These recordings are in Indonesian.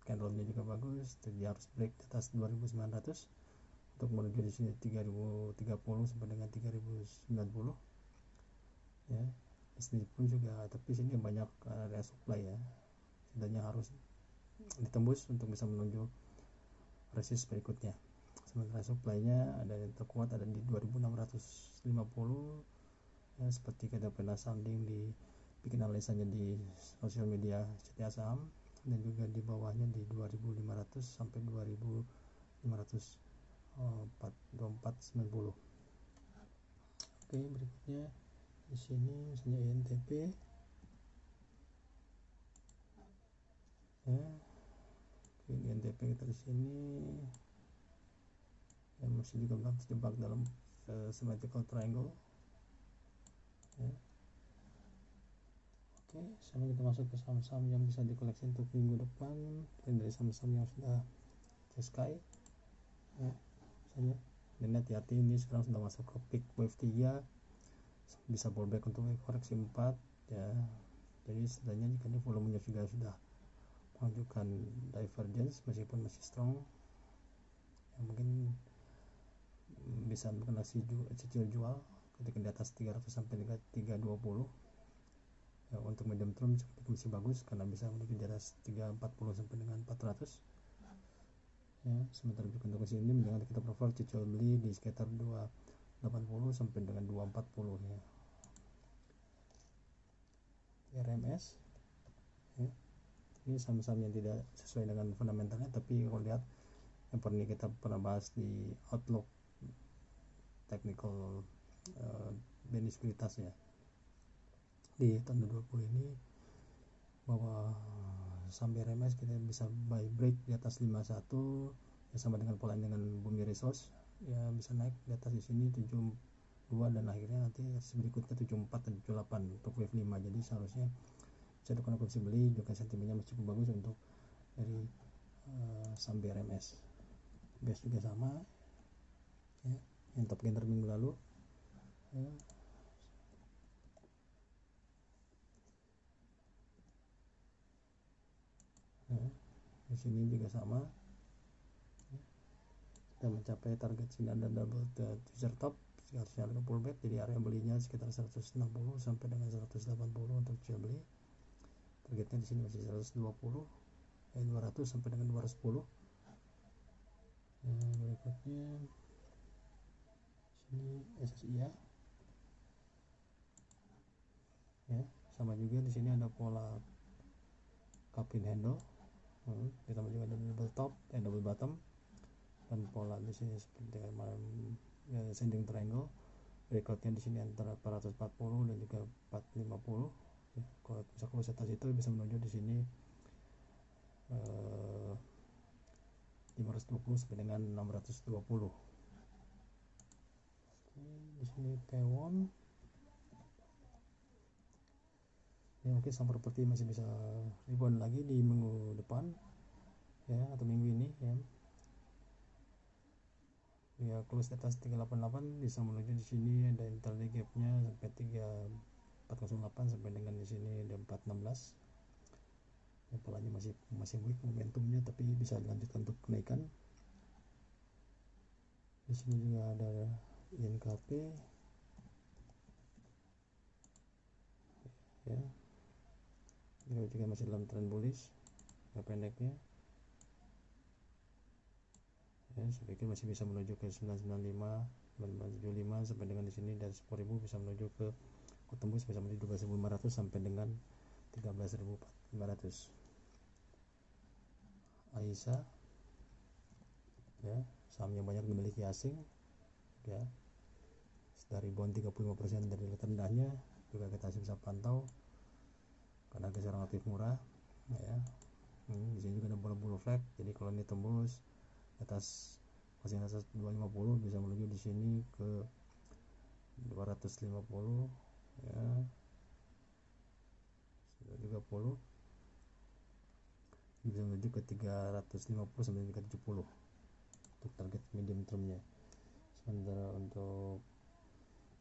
candlenya juga bagus, dia harus break di atas 2900 untuk menuju di sini 3030 sampai dengan 3090 ya. Di sini pun juga, tapi sini banyak area supply ya, setidaknya harus ditembus untuk bisa menuju resist berikutnya. Sementara supply-nya ada yang terkuat ada di 2650 ya, seperti kita pernah sounding di bikin analisanya di sosial media CTA saham, dan juga di bawahnya di 2500 sampai 252490. Oke, berikutnya di sini misalnya INTP ya. INTP kita di sini ya, masih juga terjebak dalam symmetrical triangle ya. Oke, sekarang kita masuk ke saham-saham yang bisa dikoleksi untuk minggu depan. Dan dari saham-saham yang sudah sky ya, misalnya dan hati-hati, ini sekarang sudah masuk ke peak wave 3, bisa pullback untuk koreksi 4 ya. Jadi setidaknya jika ini volumenya juga sudah menunjukkan divergence meskipun masih strong ya, mungkin bisa melakukan aksi cicil jual ketika di atas 300 sampai 320 ya. Untuk medium term masih bagus karena bisa menuju di atas 340 sampai dengan 400 ya. Sementara untuk sini mendingan kita prefer cicil beli di sekitar 280 sampai dengan 240 ya. RMS ya, ini saham-saham yang tidak sesuai dengan fundamentalnya, tapi kalau lihat yang pernah kita bahas di outlook technical beniskuitas ya di tahun 2020 ini, bahwa sampai RMS kita bisa buy break di atas 51 ya, sama dengan pola dengan Bumi Resource ya, bisa naik di atas di sini 72 dan akhirnya nanti berikutnya 74 dan 78 untuk wave 5. Jadi seharusnya bisa dilakukan opsi beli, juga sentimennya masih cukup bagus untuk dari sampai RMS. Base juga sama ya, yang top gainer minggu lalu ya. Nah, di sini juga sama ya. Kita mencapai target sini ada double teaser top, harusnya ada pullback, jadi area belinya sekitar 160 sampai dengan 180 untuk jual beli. Targetnya di sini masih 120 200 sampai dengan 210. Berikutnya sini SSI ya, sama juga di sini ada pola cup in handle, ditambah juga ada double top dan double bottom, dan pola di sini seperti ascending triangle. Berikutnya di sini antara 440 dan juga 450 ya. Kalau misalkan atas itu bisa menuju di sini 520 sampai dengan 620. Di sini Taiwan ya, mungkin saham properti masih bisa rebound lagi di minggu depan ya, atau minggu ini ya close di atas 388, bisa menuju di sini ada intraday gapnya sampai 3408 sampai dengan di sini ada 416 ya, polanya masih weak momentumnya, tapi bisa dilanjutkan untuk kenaikan. Di sini juga ada INKP ya, ini juga masih dalam tren bullish ya, pendeknya ya, saya pikir masih bisa menuju ke 995 1975 sampai dengan di sini, dan 10.000 bisa menuju ke tembus bisa menuju 12.500 sampai dengan 13.500. Aisyah ya, saham yang banyak dimiliki asing ya, dari bond 35% dari terendahnya juga kita bisa pantau karena harga relatif murah ya. Di sini juga ada bola flag, jadi kalau ini tembus atas masih atas 250 bisa menuju di sini ke 250 ya, 230 bisa menuju ke 350 sampai 370 untuk target medium termnya. Sementara untuk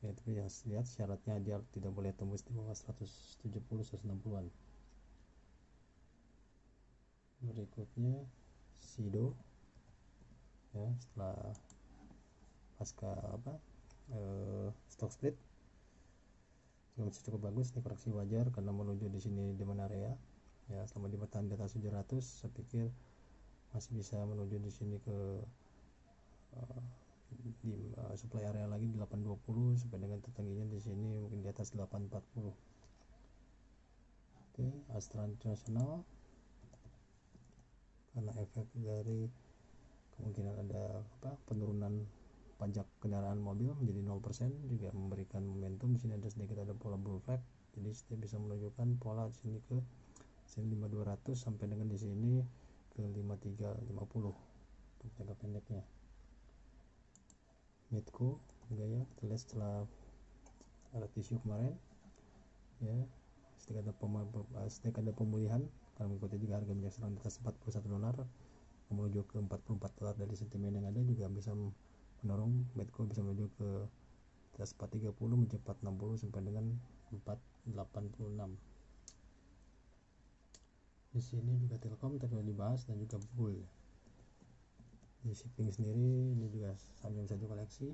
ya, tapi ya, lihat syaratnya dia tidak boleh tembus di bawah 170 160-an. berikutnya Sido ya, setelah pasca stock split juga masih cukup bagus. Ini koreksi wajar karena menuju di sini demand area ya, selama di bertahan di atas 700 saya pikir masih bisa menuju di sini ke supply area lagi di 820 sampai dengan tertingginya di sini mungkin di atas 840. Oke, Astra International karena efek dari kemungkinan ada penurunan pajak kendaraan mobil menjadi 0% juga memberikan momentum. Di sini ada sedikit ada pola bull flag, jadi dia bisa menunjukkan pola di sini ke sini 5200 sampai dengan di sini ke 5350 untuk jangka pendeknya. Medco juga ya, kita lihat setelah alat isu kemarin ya, sedikit ada pemulihan karena mengikuti juga harga minyak sedang di atas $41 menuju ke $44 dari sentimen yang ada, juga bisa mendorong Medco bisa menuju ke atas 430 mencapai 460 sampai dengan 486. Di sini juga Telkom tadi dibahas dan juga Bull. Di shipping sendiri ini juga saham yang bisa dikoleksi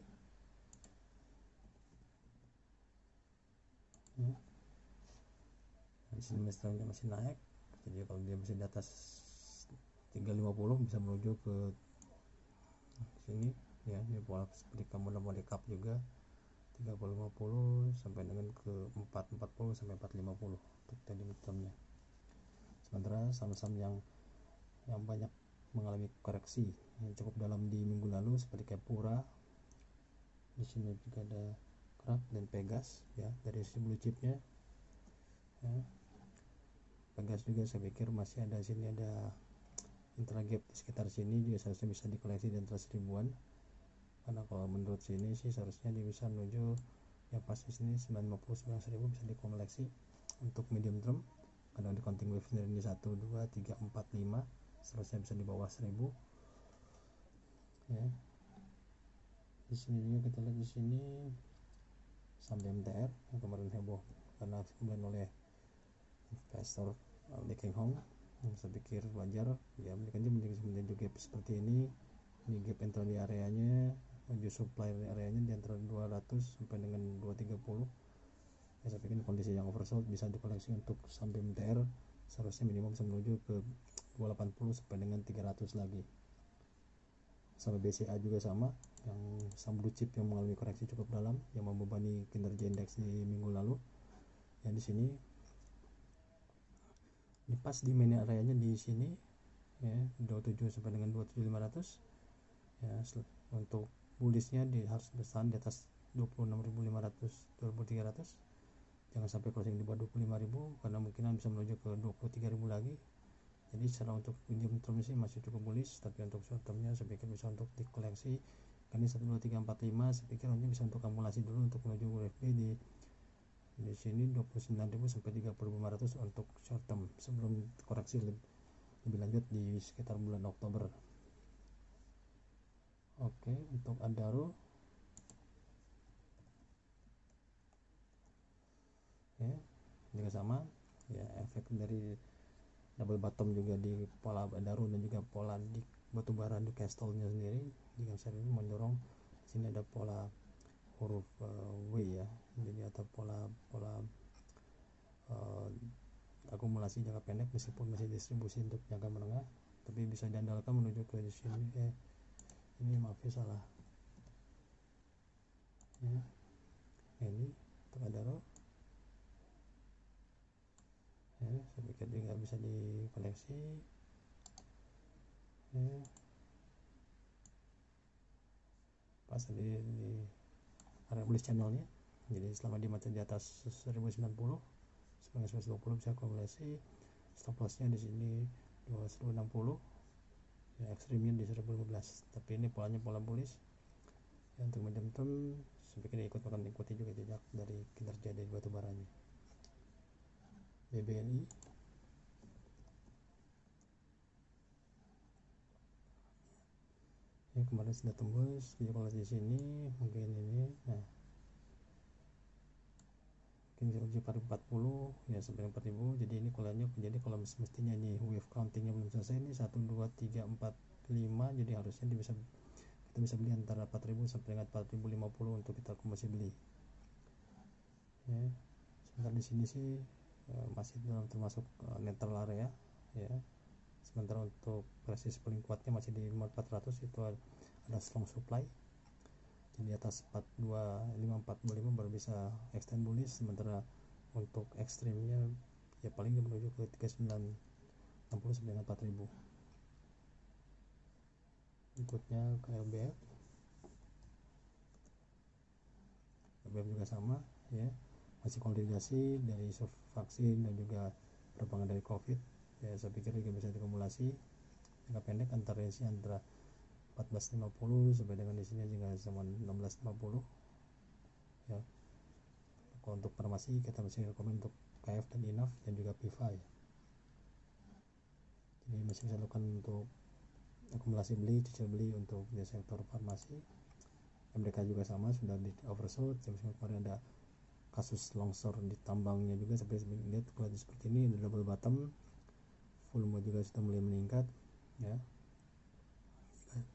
ya. Di sini masih naik, jadi kalau dia masih di atas 350 bisa menuju ke sini ya, ini pola seperti kamu mau di cup juga 350 sampai dengan ke 440 sampai 450 untuk tadi midtermnya. Sementara saham-saham yang banyak mengalami koreksi yang cukup dalam di minggu lalu seperti Kepura, di sini juga ada Krak dan Pegas ya, dari sisi blue chipnya ya. Pegas juga saya pikir masih ada sini ada intragap di sekitar sini juga seharusnya bisa dikoleksi di antara 1000-an, karena kalau menurut sini sih seharusnya dia bisa menuju ya pasti sini 950-91000 bisa dikoleksi untuk medium term, karena di counting wave sendiri ini 1 2 3 4 5 seharusnya bisa di bawah 1000 ya. Di sini juga kita lihat di sini sampai MTR yang kemarin heboh karena kemudian oleh investor Lee Keng Hong, yang saya pikir wajar ya, mereka menuju gap seperti ini gap antara di areanya menuju supply areanya di antara 200 sampai dengan 230 ya, saya pikir kondisi yang oversold bisa dikoleksi untuk sampai MTR seharusnya minimum bisa menuju ke 280 sampai dengan 300 lagi. Sama BCA juga sama, yang saham blue chip yang mengalami koreksi cukup dalam yang membebani kinerja indeks di minggu lalu ya. Di sini di pas di main areanya di sini ya 27 sampai dengan 27500 ya. Untuk bullishnya harus bertahan di atas 26.500 2300, jangan sampai closing di bawah 25.000 karena mungkinan bisa menuju ke 23.000 lagi. Jadi secara untuk medium term sih masih cukup bullish, tapi untuk short termnya saya pikir bisa untuk dikoleksi. Ini 1 2 3 4 5 saya pikir nanti bisa untuk akumulasi dulu untuk menuju UFB di sini 29.000 sampai 30.500 untuk short term sebelum koreksi lebih lanjut di sekitar bulan Oktober. Oke, untuk Adaro ya juga sama ya, efek dari double bottom juga di pola Adaro dan juga pola di batubara di Castle-nya sendiri jika saya mendorong sini ada pola huruf W ya, jadi atau pola akumulasi jangka pendek meskipun masih distribusi untuk jangka menengah, tapi bisa diandalkan menuju ke di sini ini maaf ya salah ya. Ini untuk Adaro ya, saya pikir juga bisa dikoleksi ya. Pas di area bullish channelnya, jadi selama di mata di atas 1090 sebagai 120 bisa akumulasi. Stop lossnya di sini 260 ya, ekstrimnya di 1015, tapi ini polanya pola bullish ya. Untuk medium term saya pikir akan ikuti juga jejak dari kinerja dari batubaranya. BBNI ya, kemarin sudah tembus, jadi kalau di sini mungkin ini nah. Oke, ini uji 4040 ya sampai 4000. Jadi ini kalau mestinya ini wave countingnya belum selesai, ini 1 2 3 4 5, jadi harusnya kita bisa beli antara 4000 sampai dengan 4050 untuk kita akumulasi beli ya. Sementara di sini sih masih termasuk netral area ya. Sementara untuk resist paling kuatnya masih di 400, itu ada strong supply. Jadi di atas 425 baru bisa extend bullish. Sementara untuk ekstrimnya ya paling menuju ke 3960 sampai dengan 4000. Berikutnya ke LBF. LBF juga sama ya, masih konsolidasi dari vaksin dan juga perkembangan dari COVID ya. Saya pikir juga bisa dikumulasi jangka pendek antara 1450 sampai dengan di sini juga sama 1650 ya. Kalau untuk farmasi kita masih rekomend untuk KF dan INAF dan juga PIVA ya. Jadi masih bisa lakukan untuk akumulasi beli, cicil beli untuk di sektor farmasi. MDK juga sama, sudah di oversold. Kemarin ada kasus longsor di tambangnya juga, seperti lihat kalau seperti ini ada double bottom, volume juga sudah mulai meningkat ya.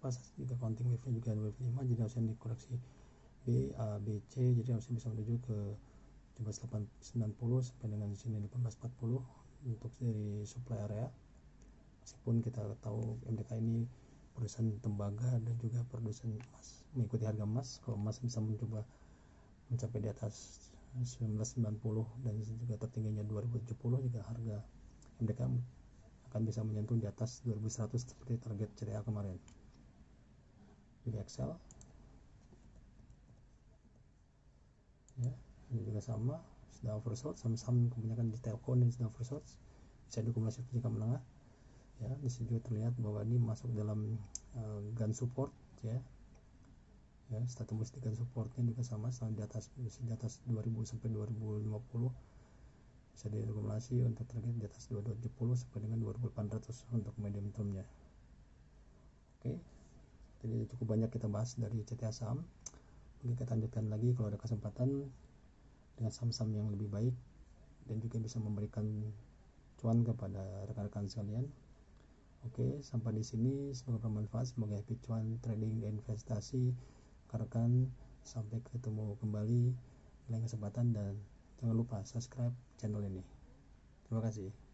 Pas juga counting wave-nya juga wave 5, jadi harusnya dikoreksi B, A, B, C, jadi harusnya bisa menuju ke 17.890 sampai dengan sini 18.40 untuk dari supply area. Meskipun kita tahu MDK ini produsen tembaga dan juga produsen emas, mengikuti harga emas. Kalau emas bisa mencapai di atas 1990 dan juga tertingginya 2070, juga harga MDK akan bisa menyentuh di atas 2100 seperti target CTA kemarin. Juga Excel ya, ini juga sama, sudah oversold. Saham-saham kebanyakan di telco ini sudah oversold, bisa dikumulasi ke jangka menengah ya. Di sini juga terlihat bahwa ini masuk dalam gun support ya. Setelah tembus di gun supportnya juga sama, di atas 2000 sampai 2050 bisa diakumulasi untuk target di atas 2270 sampai dengan 2800 untuk medium termnya. Oke, jadi cukup banyak kita bahas dari CTA saham. Mungkin kita lanjutkan lagi kalau ada kesempatan dengan saham-saham yang lebih baik dan juga bisa memberikan cuan kepada rekan-rekan sekalian. Oke, sampai di sini, semoga bermanfaat, semoga happy cuan trading dan investasi rekan-rekan. Sampai ketemu kembali di lain kesempatan, dan jangan lupa subscribe channel ini. Terima kasih.